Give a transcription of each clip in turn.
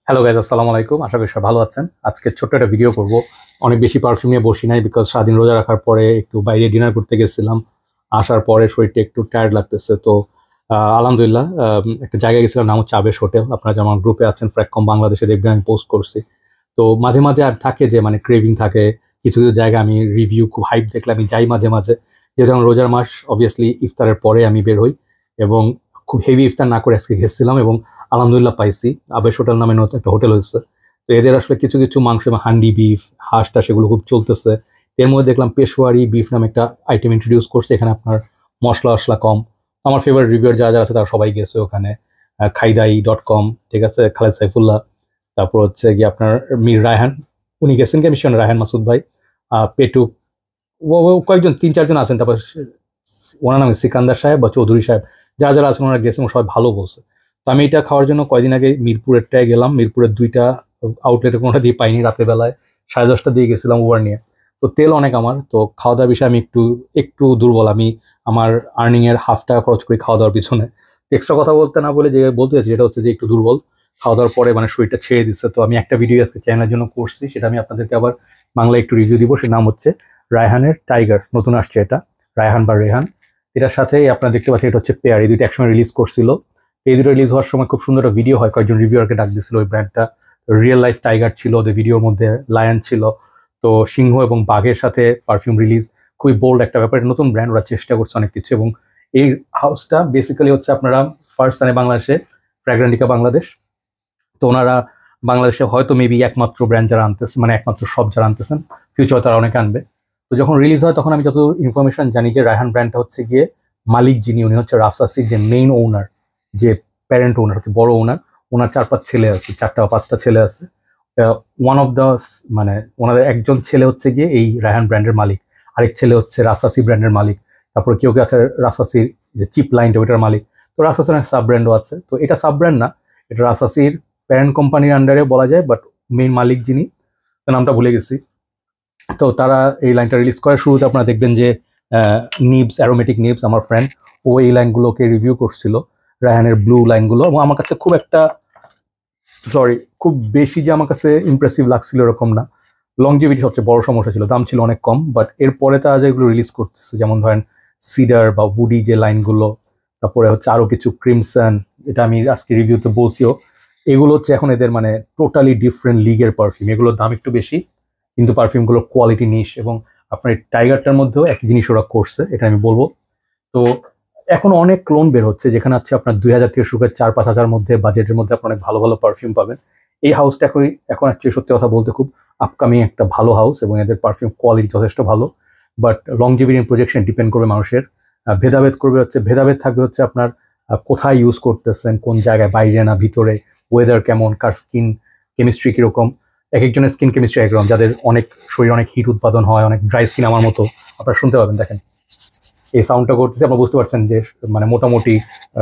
Hello guys, আসসালামু আলাইকুম। আশা করি সবাই ভালো আছেন। আজকে ছোট্ট একটা ভিডিও করব। অনেক বেশি পারফিউম নিয়ে বসি নাই, বিকজ সারাদিন রোজা রাখার পরে একটু বাইরে ডিনার করতে গেছিলাম। আসার পরে শরীরটা একটু টায়ার্ড লাগতেছে। তো আলহামদুলিল্লাহ একটা জায়গায় গেছিলাম, নাম হচ্ছে আবেশ হোটেল। আপনারা যেমন গ্রুপে আছেন ফ্র্যাককম বাংলাদেশে, দেখবেন আমি পোস্ট করছি। তো মাঝে মাঝে আর থাকে যে মানে ক্রেভিং থাকে, কিছু কিছু জায়গায় আমি রিভিউ খুব হাইপ দেখলে আমি যাই মাঝে মাঝে। যেহেতু এখন রোজার মাস, অবভিয়াসলি ইফতারের পরে আমি বের হই এবং খুব হেভি ইফতার না করে আজকে গেছিলাম এবং আলহামদুলিল্লাহ পাইছি। আবেশ হোটেল নামে নতুন একটা হোটেল হয়েছে। তো এদের আসলে কিছু কিছু মাংস এবং হান্ডি বিফ, হাঁসটা, সেগুলো খুব চলতেছে। এর মধ্যে দেখলাম পেশোয়ারি বিফ নামে একটা আইটেম ইন্ট্রোডিউস করছে। এখানে আপনার মশলা টশলা কম। আমার ফেভারিট রিভিউয়ার যারা যারা আছে তারা সবাই গেছে ওখানে। খাইদাই.com, ঠিক আছে, খালেদ সাইফুল্লাহ, তারপর হচ্ছে গিয়ে আপনার মীর রায়হান, উনি গেছেন কি মিশন, রায়হান মাসুদ ভাই, পেটু, ও কয়েকজন, তিন চারজন আছেন। তারপর ওনার নামে সিকান্দার সাহেব বা চৌধুরী সাহেব, যারা যারা আছেন ওনারা গেছেন, সবাই ভালো বলছে। তো আমি এটা খাওয়ার জন্য কয়দিন আগে মিরপুরেরটায় গেলাম। মিরপুরের দুইটা আউটলেটে কোনোটা দিয়ে পাইনি, রাতের বেলায় 10:30 দিয়ে গেছিলাম উবার নিয়ে। তো তেল অনেক আমার, তো খাওয়া দাওয়ার বিষয়ে আমি একটু একটু দুর্বল। আমি আমার আর্নিংয়ের ½ টাকা খরচ করি খাওয়া দাওয়ার পিছনে। এক্সট্রা কথা বলতে না বলে যে বলতে চাচ্ছি, এটা হচ্ছে যে একটু দুর্বল। খাওয়া দাওয়ার পরে মানে শরীরটা ছেড়ে দিচ্ছে। তো আমি একটা ভিডিও আজকে চ্যানেলের জন্য করছি, সেটা আমি আপনাদেরকে আবার বাংলায় একটু রিভিউ দিব। সের নাম হচ্ছে রায়হানের টাইগার, নতুন আসছে এটা, রায়হান বা রেহান। এটার সাথে আপনারা দেখতে পাচ্ছেন, এটা হচ্ছে পেয়ার। এই দুইটা একসময় রিলিজ করছিল। এই দুটো রিলিজ হওয়ার সময় খুব সুন্দর একটা ভিডিও হয়, কয়েকজন রিভিউয়ারকে ডাক দিছিল। ওই ব্র্যান্ডটা রিয়েল লাইফ টাইগার ছিল, ওদের ভিডিওর মধ্যে লায়ন ছিল। তো সিংহ এবং বাঘের সাথে পারফিউম রিলিজ, খুবই বোল্ড একটা ব্যাপার। নতুন ব্র্যান্ড, ওরা চেষ্টা করছে অনেক কিছু। এবং এই হাউসটা বেসিক্যালি হচ্ছে আপনারা ফার্স্ট টাইমে বাংলাদেশে, ফ্র্যাগ্রান্টিকা বাংলাদেশ। তো ওনারা বাংলাদেশে হয়তো মেবি একমাত্র ব্র্যান্ড যারা আনতেছে, মানে একমাত্র সব যারা আনতেছেন, ফিউচার তারা অনেকে আনবে। তো যখন রিলিজ হয় তখন আমি যত ইনফরমেশন জানি যে রায়হান ব্র্যান্ডটা হচ্ছে গিয়ে মালিক যিনি, উনি হচ্ছে রাসাসির যে মেইন ওনার, যে প্যারেন্ট ওনার, হচ্ছে বড় ওনার। ওনার 4-5 ছেলে আছে, 4টা বা 5টা ছেলে আছে। ওয়ান অফ দ্য, মানে ওনাদের একজন ছেলে হচ্ছে গিয়ে এই রায়হান ব্র্যান্ডের মালিক, আরেক ছেলে হচ্ছে রাসাসি ব্র্যান্ডের মালিক। তারপরে কেউ কেউ আছে রাসাসির যে চিপ লাইনটা ওইটার মালিক। তো রাসাসির অনেক সাব ব্র্যান্ডও আছে। তো এটা সাব ব্র্যান্ড না, এটা রাসাসির প্যারেন্ট কোম্পানির আন্ডারে বলা যায়, বাট মেইন মালিক যিনি, তার নামটা ভুলে গেছি। তো তারা এই লাইনটা রিলিজ করে। শুরুতে আপনারা দেখবেন যে নিবস, অ্যারোমেটিক নিবস, আমার ফ্রেন্ড, ও এই লাইনগুলোকে রিভিউ করছিল, রায়হানের ব্লু লাইনগুলো। এবং আমার কাছে খুব একটা, খুব বেশি যে আমার কাছে ইমপ্রেসিভ লাগছিল এরকম না। লংজিভিটি সবচেয়ে বড় সমস্যা ছিল, দাম ছিল অনেক কম। বাট এরপরে তারা যেগুলো রিলিজ করতেছে, যেমন ধরেন সিডার বা উডি যে লাইনগুলো, তারপরে হচ্ছে আরও কিছু ক্রিমসন, এটা আমি আজকে রিভিউতে বলছিও, এগুলো হচ্ছে এখন এদের মানে টোটালি ডিফারেন্ট লিগের পারফিউম। এগুলোর দাম একটু বেশি, কিন্তু পারফিউমগুলো কোয়ালিটি নিশ। এবং আপনার এই টাইগারটার মধ্যেও একই জিনিস ওরা করছে, এটা আমি বলবো। তো এখন অনেক ক্লোন বের হচ্ছে, যেখানে হচ্ছে আপনার 2000 থেকে শুরু করে 4-5 হাজার মধ্যে বাজেটের মধ্যে আপনার অনেক ভালো ভালো পারফিউম পাবেন। এই হাউসটা এখন অ্যাকচুয়ালি সত্যি কথা বলতে খুব আপকামিং একটা ভালো হাউস, এবং এদের পারফিউম কোয়ালিটি যথেষ্ট ভালো। বাট লংজিভিটি প্রজেকশন ডিপেন্ড করবে মানুষের, ভেদাভেদ করবে, হচ্ছে ভেদাভেদ থাকবে হচ্ছে আপনার কোথায় ইউজ করতেছেন, কোন জায়গায়, বাইরে না ভিতরে, ওয়েদার কেমন, কার স্কিন কেমিস্ট্রি কীরকম। এক একজনের স্কিন কেমিস্ট্রি একরকম, যাদের অনেক শরীরে অনেক হিট উৎপাদন হয়, অনেক ড্রাই স্কিন আমার মতো। আপনারা শুনতে পাবেন, দেখেন এই সাউন্ডটা করতেছে, আপনারা বুঝতে পারছেন যে মানে মোটামুটি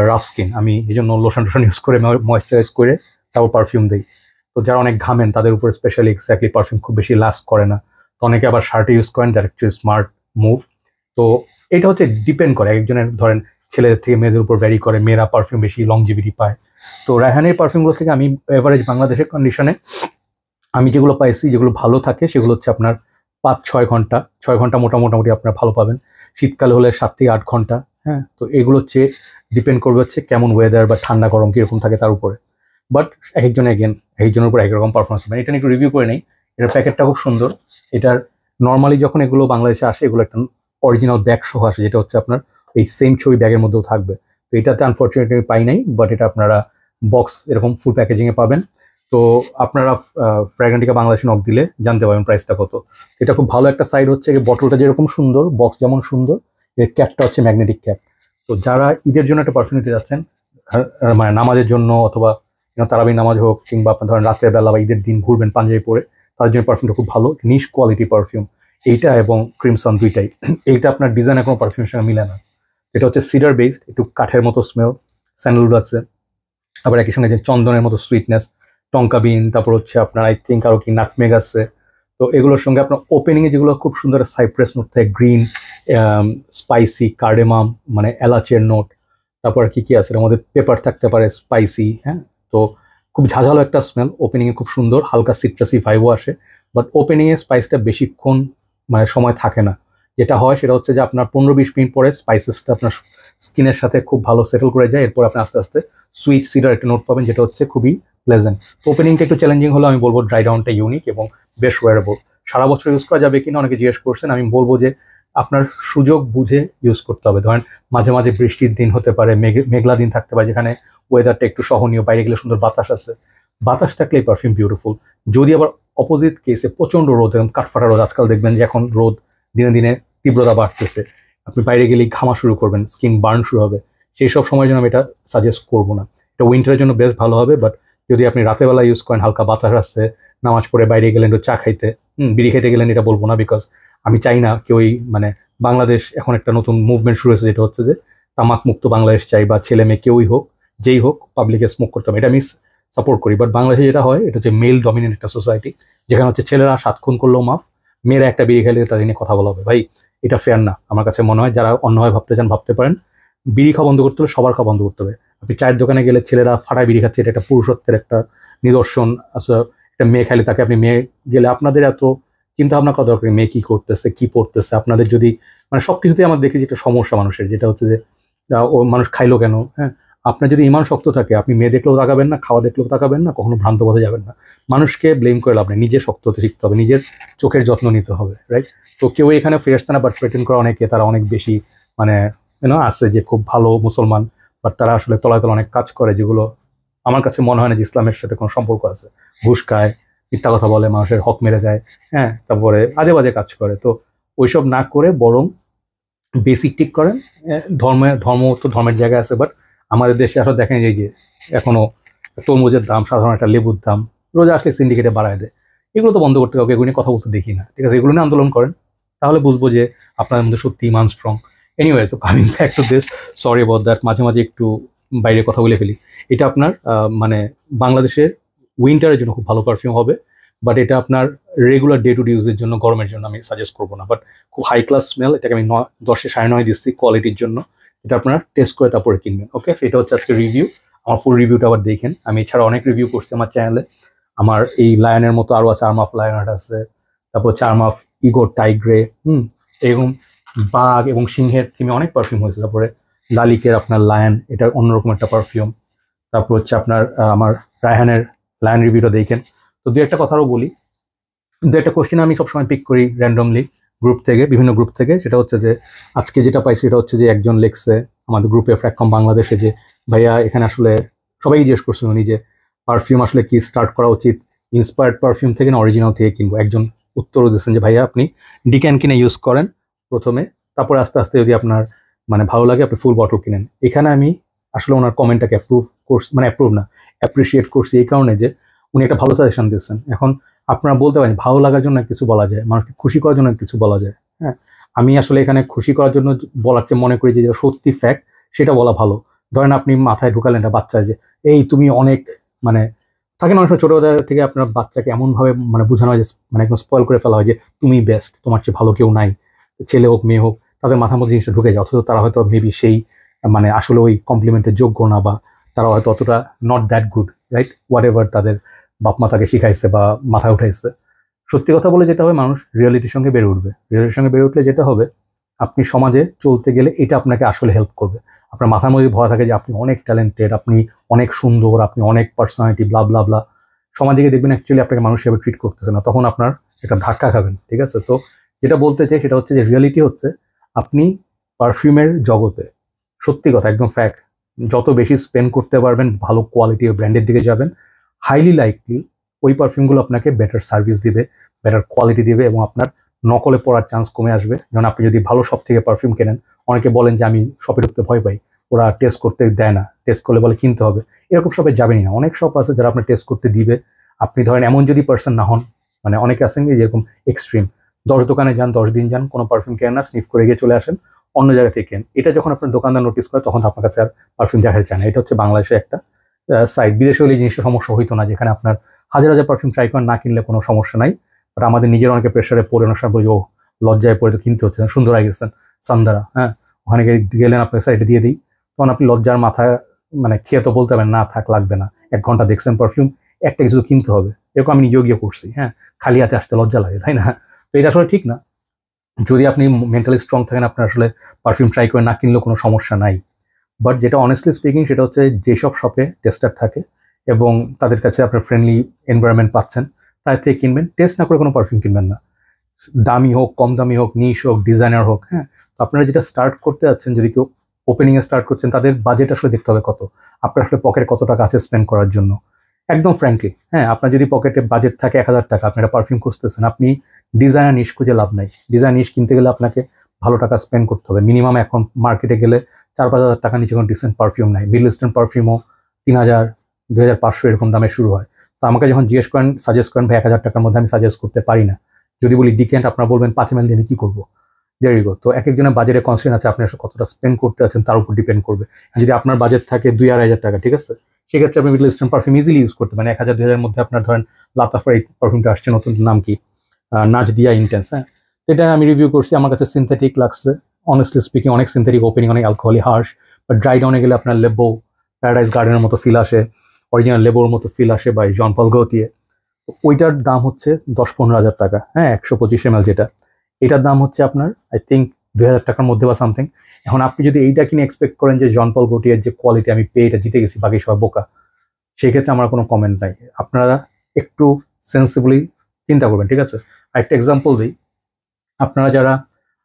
রাফ স্কিন। আমি এই জন্য লোশন টোশন ইউজ করে, ময়েশ্চারাইজ করে তারপর পারফিউম দিই। তো যারা অনেক ঘামেন তাদের উপর স্পেশালি এক্স্যাক্টলি পারফিউম খুব বেশি লাস্ট করে না। তো অনেকে আবার শার্টে ইউজ করেন, দ্যাট অ্যাকচুয়ালি স্মার্ট মুভ। তো এটা হচ্ছে ডিপেন্ড করে একজনের, ধরেন ছেলেদের থেকে মেয়েদের উপর ভ্যারি করে, মেয়েরা পারফিউম বেশি লংজিভিটি পায়। তো রায়হানের পারফিউমগুলো থেকে আমি এভারেজ বাংলাদেশের কন্ডিশনে আমি যেগুলো পাইছি, যেগুলো ভালো থাকে, সেগুলো হচ্ছে আপনার 5-6 ঘন্টা, 6 ঘন্টা মোটামুটি আপনার ভালো পাবেন। শীতকাল হলে 7 থেকে 8 ঘন্টা। হ্যাঁ, তো এগুলো হচ্ছে ডিপেন্ড করবে হচ্ছে কেমন ওয়েদার বা ঠান্ডা গরম কীরকম থাকে তার উপরে। বাট এক একজনের উপর একরকম পারফরমেন্স পাবেন। এটা নিয়ে একটু রিভিউ করে নেই। এটার প্যাকেটটা খুব সুন্দর। এটার নর্মালি যখন এগুলো বাংলাদেশে আসে, এগুলো একটা অরিজিনাল ব্যাগ সহ আসে, যেটা হচ্ছে আপনার এই সেম ছবি ব্যাগের মধ্যেও থাকবে। তো এটাতে আনফর্চুনেটলি পাই নাই, বাট এটা আপনারা বক্স এরকম ফুল প্যাকেজিংয়ে পাবেন। তো আপনারা ফ্র্যাগ্রান্টিকা বাংলাদেশে নক দিলে জানতে পারবেন প্রাইসটা কত। এটা খুব ভালো একটা সাইড হচ্ছে, বটলটা যেরকম সুন্দর, বক্স যেমন সুন্দর, এর ক্যাপটা হচ্ছে ম্যাগনেটিক ক্যাপ। তো যারা ঈদের জন্য একটা পারফিউম নিতে যাচ্ছেন, মানে নামাজের জন্য, অথবা তারাবি নামাজ হোক, কিংবা আপনার ধরেন রাতের বেলা বা ঈদের দিন ঘুরবেন পাঞ্জাবি পরে, তাদের জন্য পারফিউমটা খুব ভালো, নিশ কোয়ালিটি পারফিউম এইটা এবং ক্রিমসন দুইটাই। এইটা আপনার ডিজাইনের কোনো পারফিউমের সঙ্গে মিলে না। এটা হচ্ছে সিডার বেসড, একটু কাঠের মতো স্মেল, স্যান্ডেলউড আছে, আবার একই সঙ্গে যে চন্দনের মতো সুইটনেস, টঙ্কা বিন, তারপর হচ্ছে আপনার আই থিঙ্ক আরও কি নাটমেগ আছে। তো এগুলোর সঙ্গে আপনার ওপেনিংয়ে যেগুলো খুব সুন্দর সাইপ্রেস নোট থাকে, গ্রিন, স্পাইসি, কার্ডেমাম, মানে এলাচের নোট, তারপর কি কি আছে, এর মধ্যে পেপার থাকতে পারে, স্পাইসি। হ্যাঁ, তো খুব ঝাঁঝালো একটা স্মেল, ওপেনিংয়ে খুব সুন্দর, হালকা সিট্রাসি ভাইবও আসে, বাট ওপেনিংয়ে স্পাইসটা বেশিক্ষণ মানে সময় থাকে না। যেটা হয় সেটা হচ্ছে যে আপনার 15-20 মিনিট পরে স্পাইসেসটা আপনার স্কিনের সাথে খুব ভালো সেটেল করে যায়, এরপর আপনি আস্তে আস্তে সুইট সিডার একটা নোট পাবেন, যেটা হচ্ছে খুবই প্লেজেন্ট। ওপেনিংটা একটু চ্যালেঞ্জিং হলে আমি বলবো ড্রাই ডাউনটা ইউনিক এবং বেশ ওয়ারেবল। সারা বছর ইউজ করা যাবে কিনা অনেকে জিজ্ঞেস করছেন, আমি বলবো যে আপনার সুযোগ বুঝে ইউজ করতে হবে। ধরেন মাঝে মাঝে বৃষ্টির দিন হতে পারে, মেঘলা দিন থাকতে পারে, যেখানে ওয়েদারটা একটু সহনীয়, বাইরে গেলে সুন্দর বাতাস আছে, বাতাস থাকলে এই পারফিউম বিউটিফুল। যদি আবার অপোজিট কেসে প্রচণ্ড রোদ এবং কাঠফাটা রোদ, আজকাল দেখবেন যে এখন রোদ দিনে দিনে তীব্রতা বাড়তেছে, আপনি বাইরে গেলেই ঘামা শুরু করবেন, স্কিন বার্ন শুরু হবে, সেই সব সময়ের জন্য আমি এটা সাজেস্ট করবো না। এটা উইন্টারের জন্য বেশ ভালো হবে, বাট যদি আপনি রাতেরবেলা ইউজ করেন, হালকা বাতাস আসছে, নামাজ পড়ে বাইরে গেলেন, একটু চা খাইতে, বিড়ি খেতে গেলেন, এটা বলবো না, বিকজ আমি চাই না কেউই মানে বাংলাদেশ এখন একটা নতুন মুভমেন্ট শুরু হয়েছে, যেটা হচ্ছে যে তামাক মুক্ত বাংলাদেশ চাই, বা ছেলে মেয়ে কেউই হোক, যেই হোক, পাবলিকে স্মোক করতে হবে, এটা আমি সাপোর্ট করি। বাট বাংলাদেশে যেটা হয়, এটা হচ্ছে মেল ডমিনেন্ট একটা সোসাইটি, যেখানে হচ্ছে ছেলেরা 7 খুন করলেও মাফ, মেয়েরা একটা বিড়ি খেলে তাদের নিয়ে কথা বলা হবে। ভাই এটা ফেয়ার না আমার কাছে মনে হয়। যারা অন্যভাবে ভাবতে চান ভাবতে পারেন, বিড়ি খাওয়া বন্ধ করতে হবে, সবার খাওয়া বন্ধ করতে হবে। আপনি চায়ের দোকানে গেলে ছেলেরা ফাটায় বিড়ি খাচ্ছে, এটা একটা পুরুষত্বের একটা নিদর্শন। আসলে একটা মেয়ে খাইলে তাকে, আপনি মেয়ে গেলে আপনাদের এত চিন্তা ভাবনা করা দরকার, মেয়ে কী করতেছে কী পড়তেছে, আপনাদের যদি মানে সব কিছুতেই আমরা দেখি যে একটা সমস্যা মানুষের, যেটা হচ্ছে যে ও মানুষ খাইলো কেন। হ্যাঁ, আপনার যদি ইমান শক্ত থাকে, আপনি মেয়ে দেখলেও তাকাবেন না, খাওয়া দেখলেও তাকাবেন না, কখনো ভ্রান্ত পথে যাবেন না। মানুষকে ব্লেম করে লাভ নেই, নিজে শক্ত হতে শিখতে হবে, নিজের চোখের যত্ন নিতে হবে, রাইট? তো কেউ এখানে ফেরেশতা না, বাট প্রেটেন্ড করে অনেকে, তারা অনেক বেশি মানে আছে যে খুব ভালো মুসলমান, বাট তারা আসলে তলায় তলায় অনেক কাজ করে, যেগুলো আমার কাছে মনে হয় না যে ইসলামের সাথে কোনো সম্পর্ক আছে। ঘুষ খায়, মিথ্যা কথা বলে, মানুষের হক মেরে যায়, হ্যাঁ, তারপরে আজে বাজে কাজ করে। তো ওইসব না করে বরং বেসিক ঠিক করেন। ধর্ম তো ধর্মের জায়গায় আছে, বাট আমাদের দেশে আসলে দেখেন এই যে এখনো তরমুজের দাম, সাধারণ একটা লেবুর দাম রোজা আসলে সিন্ডিকেটে বাড়ায় দেয়। এগুলো তো বন্ধ করতে হবে, এগুলো নিয়ে কথা বলতে দেখি না, ঠিক আছে? এগুলো নিয়ে আন্দোলন করেন, তাহলে বুঝবো যে আপনাদের মধ্যে সত্যি ইমান স্ট্রং। এনিওয়ে, তো coming back to this, sorry about that, মাঝে মাঝে একটু বাইরে কথা বলে ফেলি। এটা আপনার মানে বাংলাদেশের উইন্টারের জন্য খুব ভালো পারফিউম হবে, বাট এটা আপনার রেগুলার ডে টু ডে ইউজের জন্য, গরমের জন্য আমি সাজেস্ট করবো না। বাট খুব হাই ক্লাস স্মেল, এটাকে আমি 10-এ 9.5 দিচ্ছি কোয়ালিটির জন্য। এটা আপনারা টেস্ট করে তারপরে কিনবেন, ওকে? এটা হচ্ছে আজকে রিভিউ। আমার ফুল রিভিউটা আবার দেখেন, আমি এছাড়া অনেক রিভিউ করছি আমার চ্যানেলে। আমার এই লায়নের মতো আরও আছে, আর্ম অফ লায়নার্ট আছে, তারপর হচ্ছে আর্ম অফ ইগো টাইগ্রে, এরকম বাঘ এবং সিংহের থিমে অনেক পারফিউম হয়েছে। তারপরে লালিকের আপনার লায়ন, এটা অন্যরকম একটা পারফিউম। তারপর হচ্ছে আপনার আমার রায়হানের লায়ন রিভিউটা দেখেন। তো দু একটা কথাও বলি, দু একটা কোশ্চেন আমি সবসময় পিক করি র্যান্ডমলি গ্রুপ থেকে, বিভিন্ন গ্রুপ থেকে। সেটা হচ্ছে যে আজকে যেটা পাইছি, সেটা হচ্ছে যে একজন লেখছে আমাদের গ্রুপে ফ্র্যাককম বাংলাদেশে, যে ভাইয়া এখানে আসলে সবাই জিজ্ঞেস করছিল উনি যে পারফিউম আসলে কি স্টার্ট করা উচিত, ইন্সপায়ার্ড পারফিউম থেকে না অরিজিনাল থেকে কিনবো। একজন উত্তরও দিচ্ছেন যে ভাইয়া আপনি ডিক্যান কিনে ইউজ করেন প্রথমে, তারপরে আস্তে আস্তে যদি আপনার মানে ভালো লাগে আপনি ফুল বটল কিনেন। এখানে আমি আসলে ওনার কমেন্টটাকে অ্যাপ্রুভ করছি, মানে অ্যাপ্রুভ না, অ্যাপ্রিসিয়েট করছি এই কারণে যে উনি একটা ভালো সাজেশন দিচ্ছেন। এখন আপনারা বলতে পারেন ভালো লাগার জন্য কিছু বলা যায়, মানুষকে খুশি করার জন্য কিছু বলা যায়। হ্যাঁ, আমি আসলে এখানে খুশি করার জন্য বলার চেয়ে মনে করি যে সত্যি ফ্যাক্ট সেটা বলা ভালো। ধরেন আপনি মাথায় ঢুকালেন একটা বাচ্চা যে এই তুমি অনেক মানে থাকে না, অনেক সময় ছোটোবেলা থেকে আপনার বাচ্চাকে এমনভাবে মানে বোঝানো হয় যে মানে একদম স্পয়েল করে ফেলা হয় যে তুমি বেস্ট, তোমার চেয়ে ভালো কেউ নাই, ছেলে হোক মেয়ে হোক, তাদের মাথার মধ্যে জিনিসটা ঢুকে যায়, অথচ তারা হয়তো মেবি সেই মানে আসলে ওই কমপ্লিমেন্টের যোগ্য না, বা তারা হয়তো অতটা not that good, right? What ever তাদের বাপ মা তাকে শিখাইছে বা মাথায় উঠাইছে। সত্যি কথা বলে যেটা হবে, মানুষ রিয়েলিটির সঙ্গে বেড়ে উঠবে। রিয়েলিটির সঙ্গে বেড়ে উঠলে যেটা হবে, আপনি সমাজে চলতে গেলে এটা আপনাকে আসলে হেল্প করবে। আপনার মাথার মধ্যে ভয় থাকে যে আপনি অনেক ট্যালেন্টেড, আপনি অনেক সুন্দর, আপনি অনেক পার্সোনালিটি, ব্লা ব্লা ব্লা, সমাজে গিয়ে দেখবেন অ্যাকচুয়ালি আপনাকে মানুষ হিসেবে ট্রিট করতেছে না, তখন আপনার একটা ধাক্কা খাবেন, ঠিক আছে? তো যেটা বলতে চাই সেটা হচ্ছে যে রিয়েলিটি হচ্ছে আপনি পারফিউমের জগতে, সত্যি কথা একদম ফ্যাক্ট, যত বেশি স্পেন্ড করতে পারবেন, ভালো কোয়ালিটি ও ব্র্যান্ডের দিকে যাবেন, হাইলি লাইকলি ওই পারফিউমগুলো আপনাকে বেটার সার্ভিস দিবে, বেটার কোয়ালিটি দিবে, এবং আপনার নকলে পড়ার চান্স কমে আসবে। যেমন আপনি যদি ভালো শপ থেকে পারফিউম কেনেন, অনেকে বলেন যে আমি শপে ঢুকতে ভয় পাই, ওরা টেস্ট করতে দেয় না, টেস্ট করলে বলে কিনতে হবে, এরকম শপে যাবেনই না। অনেক শপ আছে যারা আপনার টেস্ট করতে দিবে। আপনি ধরেন এমন যদি পার্সন না হন, মানে অনেকে আছেন যেরকম এক্সট্রিম, 10 দোকানে যান, 10 দিন যান, কোনো পারফিউম কেনেন না, স্নিফ করে গিয়ে চলে আসেন, অন্য জায়গা থেকে কেন। এটা যখন আপনার দোকানদার নোটিস করে, তখন আপনার কাছে আর পারফিউম দেখাতে চায় না। এটা হচ্ছে বাংলাদেশে একটা সাইড। বিদেশে হলে এই জিনিসটা সমস্যা হইতো না, যেখানে আপনার হাজার হাজার পারফিউম ট্রাই করেন, না কিনলে কোনো সমস্যা নাই। বাট আমাদের নিজের অনেকে প্রেশারে পড়ে অনেক সময় বলি ও লজ্জায় পড়ে তো কিনতে হচ্ছে। সুন্দর হয়ে গেছেন সান্দারা, হ্যাঁ, ওখানে গেলেন আপনার সাইডে দিয়ে দিই, তখন আপনি লজ্জার মাথায় মানে খেয়ে তো বলতে পারেন না থাক লাগবে না, 1 ঘন্টা দেখছেন পারফিউম, একটা কিছু কিনতে হবে, এরকম আমি নিজেও গিয়ে করছি। হ্যাঁ, খালি হাতে আসতে লজ্জা লাগে, তাই না? তো এটা আসলে ঠিক না। যদি আপনি মেন্টালি স্ট্রং থাকেন, আপনার আসলে পারফিউম ট্রাই করে না কিনলেও কোনো সমস্যা নাই। বাট যেটা অনেস্টলি স্পিকিং সেটা হচ্ছে যেসব শপে টেস্টার থাকে এবং তাদের কাছে আপনার ফ্রেন্ডলি এনভায়রনমেন্ট পাচ্ছেন, তার থেকে কিনবেন। টেস্ট না করে কোনো পারফিউম কিনবেন না, দামি হোক, কম দামি হোক, নিশ হোক, ডিজাইনার হোক। হ্যাঁ, তো আপনারা যেটা স্টার্ট করতে যাচ্ছেন, যদি কেউ ওপেনিংয়ে স্টার্ট করছেন, তাদের বাজেট আসলে দেখতে হবে কত, আপনার আসলে পকেটে কত টাকা আছে স্পেন্ড করার জন্য। একদম ফ্র্যাঙ্কলি, হ্যাঁ, আপনার যদি পকেটে বাজেট থাকে 1000 টাকা, আপনি একটা পারফিউম খুঁজতেছেন, আপনি ডিজাইনার নিশ খুঁজে লাভ নাই। ডিজাইন নিশ কিনতে গেলে আপনাকে ভালো টাকা স্পেন্ড করতে হবে মিনিমাম। এখন মার্কেটে গেলে 4-5 হাজার টাকা নিচে কোনো ডিসেন্ট পারফিউম নাই। মিডল ইস্টার্ন পারফিউমও 3000, 2500 এরকম দামে শুরু হয়। তো আমাকে যখন জিজ্ঞেস করেন, সাজেস্ট করেন ভাই 1000 টাকার মধ্যে, আমি সাজেস্ট করতে পারি না। যদি বলি ডিকেন্ট, আপনারা বলবেন 5 ml দিয়ে আমি কী করবো? There you go. তো এক একজনের বাজেটে কনস্ট্রেন্ট আছে, আপনি আসলে কতটা স্পেন্ড করতে আছেন তার উপর ডিপেন্ড করবে। যদি আপনার বাজেট থাকে 2-2.5 টাকা, ঠিক আছে, সেক্ষেত্রে আপনি middle eastern perfume easily use করতে পারেন। 1000-2000 মধ্যে আপনার ধরেন লাতাফার এই পারফিউমটা আসছে, নতুন নাম কি, নাচ দিয়া ইন্টেন্স। হ্যাঁ, এটা আমি রিভিউ করছি, আমার কাছে সিনথেটিক লাগছে। অনেস্টলি স্পিকিং অনেক সিনথেটিক ওপেনিং, অনেক অ্যালকোহলি হার্শ, বাট ড্রাই ডাউনে গেলে আপনার লেবো, প্যারাডাইস গার্ডেনের মতো ফিল আসে, অরিজিনাল লেবোর মতো ফিল আসে বাই জন পল গৌতিয়ে। ওইটার দাম হচ্ছে 10-15 হাজার টাকা। হ্যাঁ, 125 ml যেটা, এটার দাম হচ্ছে আপনার আই থিঙ্ক 2000 টাকার মধ্যে বা সামথিং। এখন আপনি যদি এইটা কিনে এক্সপেক্ট করেন যে জন পল গৌটিয়ের যে কোয়ালিটি আমি পেয়ে এটা জিতে গেছি, বাকি সবাই বোকা, সেক্ষেত্রে আমার কোনো কমেন্ট নাই। আপনারা একটু সেন্সিবলি চিন্তা করবেন, ঠিক আছে? একটা এক্সাম্পল দিই, আপনারা যারা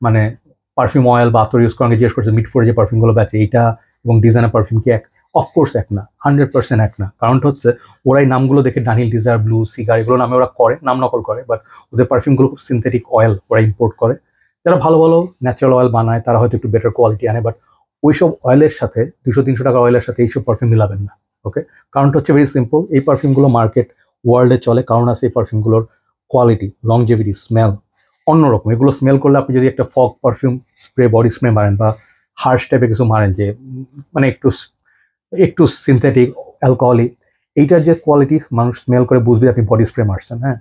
মানে পারফিউম অয়েল বা আতর ইউজ করেন, জিজ্ঞেস করছে মিডফোরে যে পারফিউমগুলো বেচে, এইটা এবং ডিজাইনার পারফিউম কি এক? অফকোর্স এক না, 100% এক না। কারণটা হচ্ছে ওরাই নামগুলো দেখে ডানিল, ডিজায়ার, ব্লু, সিগার এগুলো নামে ওরা করে, নাম নকল করে, বাট ওদের পারফিউমগুলো খুব সিনথেটিক অয়েল ওরা ইম্পোর্ট করে। যারা ভালো ভালো ন্যাচারাল অয়েল বানায় তারা হয়তো একটু বেটার কোয়ালিটি আনে, বাট ওইসব অয়েলের সাথে 200-300 টাকার অয়েলের সাথে এইসব পারফিউম মিলাবেন না। ওকে, কারণটা হচ্ছে ভেরি সিম্পল, এই পারফিউমগুলো মার্কেট ওয়ার্ল্ডে চলে কারণ আছে এই পারফিউমগুলোর কোয়ালিটি, লংজেভিটি, স্মেল অন্যরকম। এগুলো স্মেল করলে আপনি যদি একটা fog perfume spray, body spray মারেন বা হার্শ টাইপের কিছু মারেন, যে মানে একটু একটু সিনথেটিক, অ্যালকোহলিক, এইটার যে কোয়ালিটি মানুষ স্মেল করে বুঝবে আপনি বডি স্প্রে মারছেন। হ্যাঁ,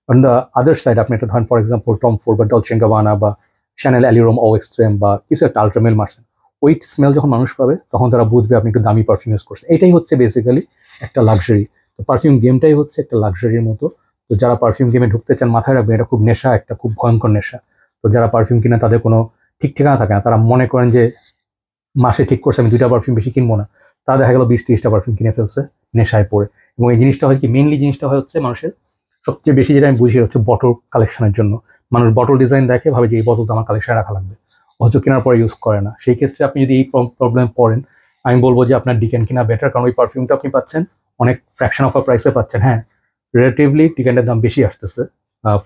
অন দ্য আদার সাইড আপনি একটা ধরেন ফর এক্সাম্পল টম ফোর্ড বা ডলচে এন্ড গাবানা বা শ্যানেল অ্যালিরোম ও এক্সট্রেম বা কিছু একটা আলট্রামেল মারছেন, ওই স্মেল যখন মানুষ পাবে তখন তারা বুঝবে আপনি একটু দামি পারফিউম ইউজ করছেন। এটাই হচ্ছে বেসিক্যালি একটা লাক্সারি। তো পারফিউম গেমটাই হচ্ছে একটা লাক্সারির মতো। তো যারা পারফিউম গেমে ঢুকতে চান, মাথায় রাখবেন এটা খুব নেশা, একটা খুব ভয়ঙ্কর নেশা। তো যারা পারফিউম কিনে তাদের কোনো ঠিক ঠিকানা থাকে না, তারা মনে করেন যে মাসে ঠিক করছে আমি 2টা পারফিউম বেশি কিনবো না, তা দেখা গেল 20-30টা পারফিউম কিনে ফেলছে নেশায় পড়ে। এবং এই জিনিসটা হয় কি, মেইনলি জিনিসটা হয় হচ্ছে মানুষের সবচেয়ে বেশি যেটা আমি বুঝি হচ্ছে বটল কালেকশনের জন্য। মানুষ বটল ডিজাইন দেখে, ভাবে যে এই বটলটা আমার কালেকশনে রাখা লাগবে, অথচ কেনার পরে ইউজ করে না। সেই ক্ষেত্রে আপনি যদি এই প্রবলেম পড়েন, আমি বলবো যে আপনার ডিকেন কিনা বেটার, কারণ ওই পারফিউমটা আপনি পাচ্ছেন অনেক ফ্র্যাকশন অফ আ প্রাইসে পাচ্ছেন। হ্যাঁ, রিলেটিভলি ডিকেন্টের দাম বেশি আসতেছে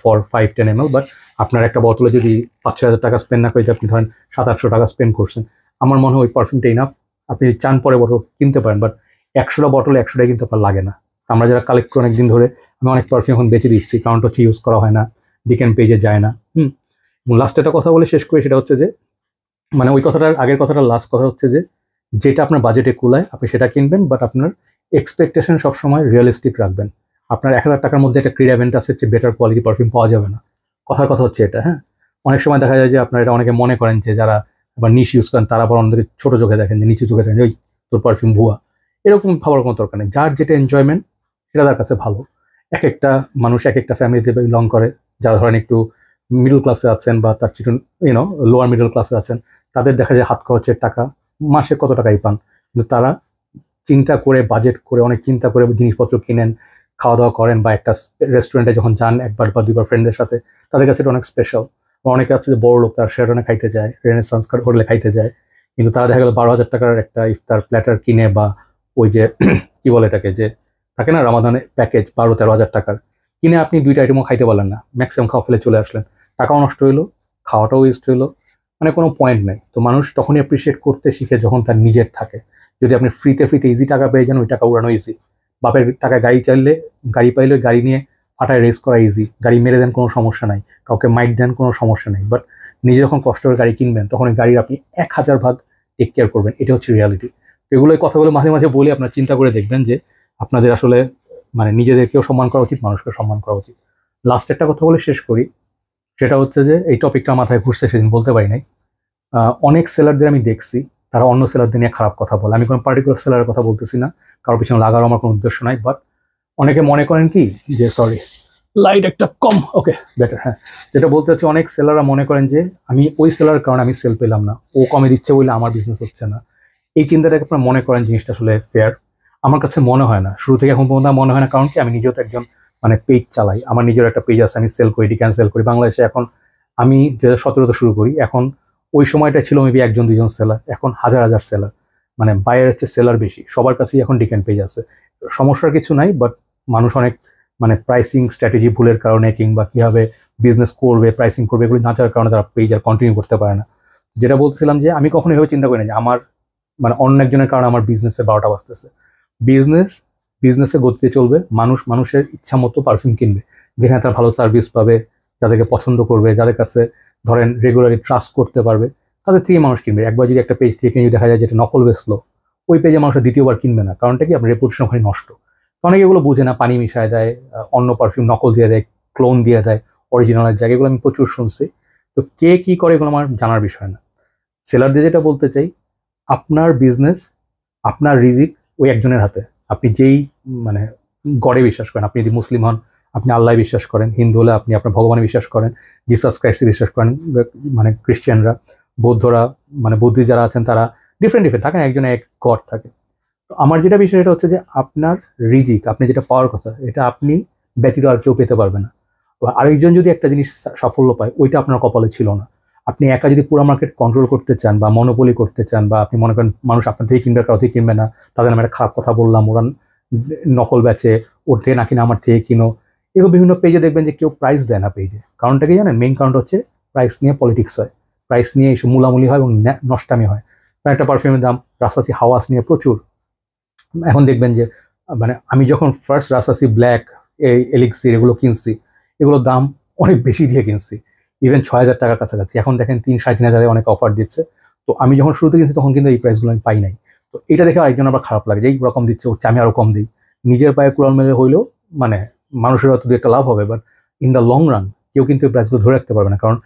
ফর 5-10 ml, বাট আপনার একটা বোতলে যদি 5-6 হাজার টাকা স্পেন্ড না করে আপনি ধরেন 700-800 টাকা স্পেন্ড করছেন, আমার মনে হয় ওই পারফিউমটা ইনাফ। আপনি চান পরে বটল কিনতে পারেন, বাট 100টা বটলে 100টাই কিন্তু আপনার লাগে না। আমরা যারা কালেক্ট করে অনেকদিন ধরে, আমি অনেক পারফিউম এখন বেঁচে দিচ্ছি, কারণটা হচ্ছে ইউজ করা হয় না, ডিকেন পেজে যায় না। এবং লাস্ট একটা কথা বলে শেষ করি, সেটা হচ্ছে যে মানে ওই কথাটার আগের কথাটা লাস্ট কথা হচ্ছে যে যেটা আপনার বাজেটে কুলায় আপনি সেটা কিনবেন, বাট আপনার এক্সপেকটেশন সবসময় রিয়েলিস্টিক রাখবেন। আপনার 1000 টাকার মধ্যে একটা ক্রিড ইভেন্ট আছে, যে বেটার কোয়ালিটি পারফিউম পাওয়া যাবে না। কথার কথা হচ্ছে এটা। হ্যাঁ, অনেক সময় দেখা যায় যে আপনার এটা অনেকে মনে করেন যে যারা আবার নিশ ইউজ করেন তারা আবার অন্যদেরকে ছোটো চোখে দেখেন, যে নিচু চোখে দেখেন, ওই তোর পারফিউম ভুয়া। এরকম ভাবার কোনো দরকার নেই। যার যেটা এনজয়মেন্ট সেটা তার কাছে ভালো। এক একটা মানুষ এক একটা ফ্যামিলিতে বিলং করে। যারা ধরেন একটু মিডল ক্লাসে আছেন বা তার চিটুন লোয়ার মিডল ক্লাসে আছেন, তাদের দেখা যায় হাত খরচের টাকা মাসে কত টাকাই পান, কিন্তু তারা চিন্তা করে, বাজেট করে, অনেক চিন্তা করে জিনিসপত্র কিনেন, খাওয়া দাওয়া করেন, বা একটা রেস্টুরেন্টে যখন যান 1বার বা 2বার ফ্রেন্ডদের সাথে, তাদের কাছে এটা অনেক স্পেশাল। অনেকে আছে যে বড় লোক, তারা শেরাটনে খাইতে যায়, রেনেসান্স হোটেলে খাইতে যায়, কিন্তু তারা দেখা গেল 12,000 টাকার একটা ইফতার প্ল্যাটার কিনে, বা ওই যে কি বলে এটাকে, যে থাকে না রামাদানের প্যাকেজ 12-13 হাজার টাকার, কিনে আপনি 2টা আইটেমও খাইতে পারলেন না, ম্যাক্সিমাম খাওয়া ফেলে চলে আসলেন, টাকাও নষ্ট হইলো, খাওয়াটাও ওয়েস্ট হইলো, মানে কোনো পয়েন্ট নেই। তো মানুষ তখনই অ্যাপ্রিসিয়েট করতে শিখে যখন তার নিজের থাকে। যদি আপনি ফ্রিতে ইজি টাকা পেয়ে যান, ওই টাকা উড়ানো ইজি। বাপের টাকায় গাড়ি চাইলে, গাড়ি পাইলে গাড়ি নিয়ে ফাটায় রেস করা ইজি, গাড়ি মেরে দেন কোনো সমস্যা নাই, কাউকে মাইক দেন কোনো সমস্যা নেই, বাট নিজে যখন কষ্ট করে গাড়ি কিনবেন তখন ওই গাড়ির আপনি 1000 ভাগ টেক কেয়ার করবেন। এটা হচ্ছে রিয়ালিটি। তো এগুলো, এই কথাগুলো মাঝে মাঝে বলে আপনার চিন্তা করে দেখবেন যে আপনাদের আসলে মানে নিজেদেরকেও সম্মান করা উচিত, মানুষকে সম্মান করা উচিত। লাস্ট একটা কথা বলে শেষ করি, সেটা হচ্ছে যে এই টপিকটা মাথায় ঘুরছে, সেদিন বলতে পারি নাই। অনেক সেলারদের আমি দেখছি তারা অন্য সেলারদের নিয়ে খারাপ কথা বলে। আমি কোনো পার্টিকুলার সেলারের কথা বলতেছি না, কারোর পিছনে লাগার আমার কোনো উদ্দেশ্য নাই। বাট অনেকে মনে করেন কি যে সরি লাইট একটা কম, ওকে বেটার, হ্যাঁ, যেটা বলতে হচ্ছে অনেক সেলাররা মনে করেন যে আমি ওই সেলারের কারণে আমি সেল পেলাম না, ও কমে দিচ্ছে বলে আমার বিজনেস হচ্ছে না। এই চিন্তাটাকে আপনারা মনে করেন জিনিসটা আসলে ফেয়ার? আমার কাছে মনে হয় না, শুরু থেকে এখন পর্যন্ত মনে হয় না। কারণ কি, আমি নিজেও তো একজন মানে পেজ চালাই, আমার নিজের একটা পেজ আছে, আমি সেল করি, ক্যান্সেল করি বাংলাদেশে। এখন আমি 2017 শুরু করি, এখন ওই সময়টা ছিল মেবি 1-2 জন সেলার, এখন হাজার হাজার সেলার, মানে বাইরের হচ্ছে সেলার বেশি, সবার কাছেই এখন ডিকেন পেজ আছে। সমস্যার কিছু নাই, বাট মানুষ অনেক মানে প্রাইসিং স্ট্র্যাটেজি ভুলের কারণে কিংবা কীভাবে বিজনেস করবে, প্রাইসিং করবে, এগুলি না জানার কারণে তারা পেজ আর কন্টিনিউ করতে পারে না। যেটা বলছিলাম যে আমি কখনো এভাবে চিন্তা করি না যে আমার মানে অন্য একজনের কারণে আমার বিজনেসে 12টা বাজতেছে। বিজনেসে গতিতে চলবে, মানুষের ইচ্ছা মতো পারফিউম কিনবে, যেখানে তারা ভালো সার্ভিস পাবে, যাদেরকে পছন্দ করবে, যাদের কাছে ধরেন রেগুলারলি ট্রাস্ট করতে পারবে, তাদের থেকে মানুষ কিনবে। একবার যদি একটা পেজ থেকে যদি দেখা যায় যেটা নকল বেসলো, ওই পেজে মানুষ দ্বিতীয়বার কিনবে না। কারণটা কি, আপনার রেপুটেশন ওখানে নষ্ট। অনেকে এগুলো বুঝে না, পানি মিশায় দেয়, অন্য পারফিউম নকল দিয়ে দেয়, ক্লোন দিয়ে দেয় অরিজিনালের জায়গায়, এগুলো আমি প্রচুর শুনছি। তো কে কি করে এগুলো আমার জানার বিষয় না। সেলারদের যেটা বলতে চাই, আপনার বিজনেস, আপনার রিজিক ওই একজনের হাতে। আপনি যেই মানে গডে বিশ্বাস করেন, আপনি যদি মুসলিম হন আপনি আল্লাহ বিশ্বাস করেন, হিন্দু হলে আপনি আপনার ভগবানে বিশ্বাস করেন, জিসাস ক্রাইস্টে বিশ্বাস করেন, মানে ক্রিশ্চিয়ানরা, বৌদ্ধরা, মানে বুদ্ধি যারা আছেন তারা ডিফারেন্ট থাকেন, একজনে এক গড থাকে। তো আমার যেটা বিষয় এটা হচ্ছে যে আপনার রিজিক, আপনি যেটা পাওয়ার কথা, এটা আপনি ব্যতীত আর কেউ পেতে পারবে না। আরেকজন যদি একটা জিনিস সাফল্য পায়, ওইটা আপনার কপালে ছিল না। আপনি একা যদি পুরো মার্কেট কন্ট্রোল করতে চান বা মনোপলি করতে চান, বা আপনি মনে করেন মানুষ আপনার থেকে কিনবে, কারো থেকে কিনবে না, তাদের নামে একটা খারাপ কথা বললাম, ওরা নকল বেচে, ওর থেকে না কিনে আমার থেকে কিনো, এগুলো বিভিন্ন পেজে দেখবেন যে কেউ প্রাইস দেয় না পেজে। কারণটা কি জানেন? মেইন কারণটা হচ্ছে প্রাইস নিয়ে পলিটিক্স হয়, প্রাইস নিয়ে এইসব মুলামুলি হয় এবং নষ্টামি হয়। একটা পারফিউমের দাম রাসাসি হাওয়াস নিয়ে প্রচুর। এখন দেখবেন যে মানে আমি যখন ফার্স্ট রাসাসি ব্ল্যাক, এই এলিক্সির এগুলো কিনছি, এগুলোর দাম অনেক বেশি দিয়ে কিনছি, ইভেন 6,000 টাকার কাছাকাছি। এখন দেখেন 3-3,500 অনেক অফার দিচ্ছে। তো আমি যখন শুরুতে কিনছি তখন কিন্তু এই প্রাইসগুলো আমি পাই নাই। তো এটা দেখে আরেকজন আবার খারাপ লাগে যে এই রকম দিচ্ছে, ওর আমি আরও কম দিই। নিজের পায়ে কুড়াল মেলে হইলেও মানে মানুষের হয়তো দু একটা লাভ হবে, but in the long run কেউ কিন্তু এই প্রাইসগুলো ধরে রাখতে পারবে না। কারণ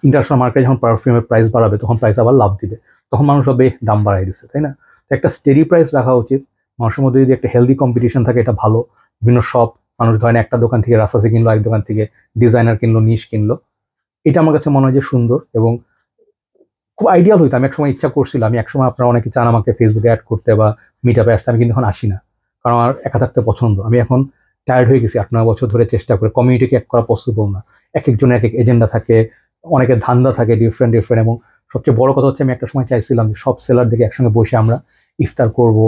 ইন্টারন্যাশনাল মার্কেটে যখন পারফিউমের প্রাইস বাড়াবে তখন প্রাইস আবার লাভ দিবে, তখন মানুষ হবে দাম বাড়াই দিচ্ছে, তাই না? তো একটা স্টেডি প্রাইস রাখা উচিত। মানুষের মধ্যে যদি একটা হেলদি কম্পিটিশন থাকে, এটা ভালো। বিভিন্ন শপ, মানুষ ধরেন একটা দোকান থেকে রাসাসি কিনলো, আরেক দোকান থেকে ডিজাইনার কিনলো, নিশ কিনলো, এটা আমার কাছে মনে হয় যে সুন্দর এবং খুব আইডিয়াল হইতো। আমি একসময় ইচ্ছা করছিলাম, আমি একসময় আপনারা অনেকে চান আমাকে ফেসবুকে অ্যাড করতে বা মিট আপে আসতে, আমি কিন্তু এখন আসি না, কারণ আমার একা থাকতে পছন্দ। আমি এখন টায়ার্ড হয়ে গেছি, 8-9 বছর ধরে চেষ্টা করে কমিউনিটিকে এক করা পসিবল না। এক একজনের এক এক এজেন্ডা থাকে, অনেকের ধান্দা থাকে ডিফারেন্ট। এবং সবচেয়ে বড় কথা হচ্ছে আমি একটা সময় চাইছিলাম যে সব সেলার দেখে একসঙ্গে বসে আমরা ইফতার করব,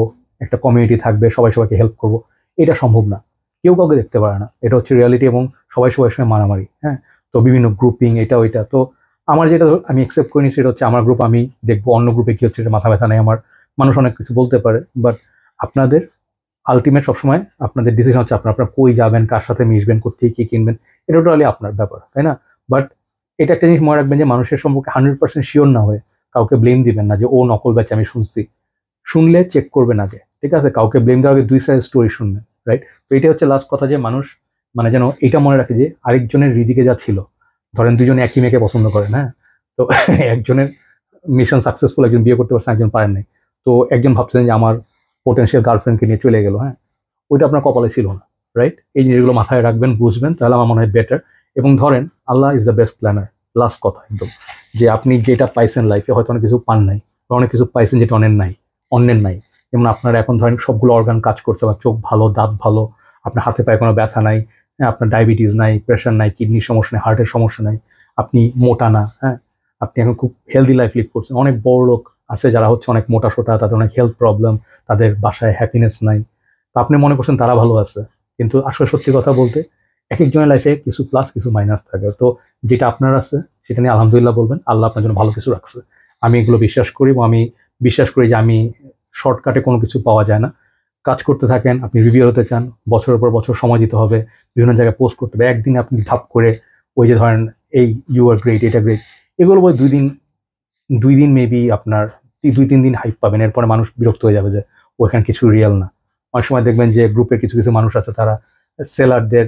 একটা কমিউনিটি থাকবে, সবাই সবাইকে হেল্প করব। এটা সম্ভব না, কেউ কাউকে দেখতে পারে না, এটা হচ্ছে রিয়ালিটি। এবং সবাই সবার সঙ্গে মারামারি, হ্যাঁ। তো বিভিন্ন গ্রুপিং, এটা ওইটা। তো আমার যেটা আমি অ্যাকসেপ্ট করিনি সেটা হচ্ছে আমার গ্রুপ আমি দেখবো, অন্য গ্রুপে কী হচ্ছে এটা মাথা ব্যথা নেই আমার। মানুষ অনেক কিছু বলতে পারে, বাট আপনাদের আলটিমেট সবসময় আপনাদের ডিসিশন হচ্ছে আপনার কই যাবেন, কার সাথে মিশবেন, কোথেকে কী কিনবেন, এটা টোটালি আপনার ব্যাপার, তাই না? বাট এটা একটা জিনিস মনে রাখবেন যে মানুষের সম্পর্কে 100% শিওর না হয়ে কাউকে ব্লেম দিবেন না যে ও নকল ব্যাচ, আমি শুনছি। শুনলে চেক করবেন আগে, ঠিক আছে? কাউকে ব্লেম দেওয়ার আগে 2 সাইড স্টোরি শুনবেন, রাইট? তো এটা হচ্ছে লাস্ট কথা, যে মানুষ মানে যেন এটা মনে রাখে যে আরেকজনের হৃদিকে যা ছিল, ধরেন দুজনে একই মেয়েকে পছন্দ করেন, হ্যাঁ, তো একজনের মিশন সাকসেসফুল, একজন বিয়ে করতে পারছেন, একজন পারেন নাই। তো একজন ভাবছিলেন যে আমার পোটেনশিয়াল গার্লফ্রেন্ডকে নিয়ে চলে গেল, হ্যাঁ, ওইটা আপনার কপালে ছিল না, রাইট? এই জিনিসগুলো মাথায় রাখবেন, বুঝবেন, তাহলে আমার মনে হয় বেটার। এবং ধরেন Allah is the best planner, last কথা একদম, যে আপনি যেটা পাইছেন লাইফে, হয়তো অনেক কিছু পান নাই, বা অনেক কিছু পাইছেন যেটা অন্যের নাই। যেমন আপনার এখন ধরেন সবগুলো অর্গান কাজ করছে, বা চোখ ভালো, দাঁত ভালো, আপনার হাতে পায়ে কোনো ব্যথা নাই, হ্যাঁ, আপনার ডায়াবেটিস নাই, প্রেশার নাই, কিডনির সমস্যা নাই, হার্টের সমস্যা নাই, আপনি মোটা না, হ্যাঁ, আপনি এখন খুব হেলদি লাইফ লিড করছেন। অনেক বড় লোক আছে যারা হচ্ছে অনেক মোটা সোটা, তাদের অনেক হেলথ প্রবলেম, তাদের বাসায় হ্যাপিনেস নাই। তো আপনি মনে করছেন তারা ভালো আছে, কিন্তু আসলে সত্যি কথা বলতে এক একজনের লাইফে কিছু প্লাস কিছু মাইনাস থাকে। তো যেটা আপনার আছে সেটা নিয়ে আলহামদুলিল্লাহ বলবেন, আল্লাহ আপনার জন্য ভালো কিছু রাখছে। আমি এগুলো বিশ্বাস করি, এবং আমি বিশ্বাস করি যে আমি শর্টকাটে কোনো কিছু পাওয়া যায় না। কাজ করতে থাকেন, আপনি রিভিউ হতে চান, বছরের পর বছর সময় দিতে হবে, বিভিন্ন জায়গায় পোস্ট করতে হবে। একদিন আপনি ধাপ করে ওই যে ধরেন এই ইউ আর গ্রেট, এটা গ্রেট, এগুলো বলে 2 দিন মেবি আপনার 2-3 দিন হাইপ পাবেন, এরপরে মানুষ বিরক্ত হয়ে যাবে যে ওখানে কিছু রিয়েল না। অনেক সময় দেখবেন যে গ্রুপে কিছু কিছু মানুষ আছে, তারা সেলারদের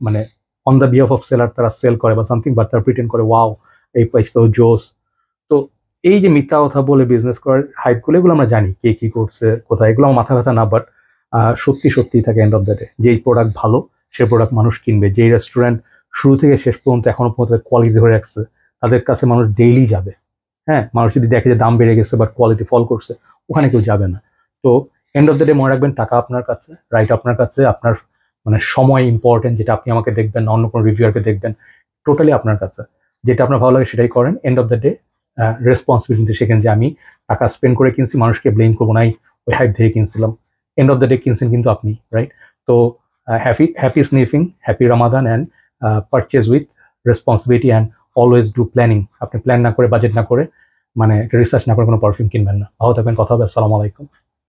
মানে on the behalf of seller তারা সেল করে বা সামথিং, বাট তারা প্রিটেন্ড করে ওয়াও এই প্রাইস তো জোস। তো এই যে মিথ্যা কথা বলে বিজনেস করার হাইপগুলো, এগুলো আমরা জানি কে কি করছে কোথায়, এগুলো আমার মাথা ব্যথা না। বাট সত্যি সত্যিই থাকে এন্ড অফ দ্য ডে, যেই প্রোডাক্ট ভালো সেই প্রোডাক্ট মানুষ কিনবে। যেই রেস্টুরেন্ট শুরু থেকে শেষ পর্যন্ত এখনো পর্যন্ত কোয়ালিটি ধরে রাখছে, তাদের কাছে মানুষ ডেইলি যাবে। হ্যাঁ, মানুষ যদি দেখে যে দাম বেড়ে গেছে বাট কোয়ালিটি ফল করছে, ওখানে কেউ যাবে না। তো এন্ড অফ দ্য ডে মনে রাখবেন, টাকা আপনার কাছে, রাইট আপনার কাছে, আপনার মানে সময় ইম্পর্টেন্ট, যেটা আপনি আমাকে দেখবেন না অন্য কোনো রিভিউয়ারকে দেখবেন, টোটালি আপনার কাছে। যেটা আপনার ভালো লাগে সেটাই করেন। End of the day responsibility শেখেন যে আমি টাকা স্পেন্ড করে কিনছি, মানুষকে ব্লেম করবো নাই ওই হাইপ থেকে কিনছিলাম। এন্ড অফ দ্য ডে কিনছেন কিন্তু আপনি, রাইট? তো happy sniffing, happy Ramadan, and purchase with responsibility and always do planning. আপনি প্ল্যান না করে, বাজেট না করে, মানে রিসার্চ না করে কোনো পারফিউম কিনবেন না। ভালো থাকবেন, কথা হবে। আসসালামু আলাইকুম।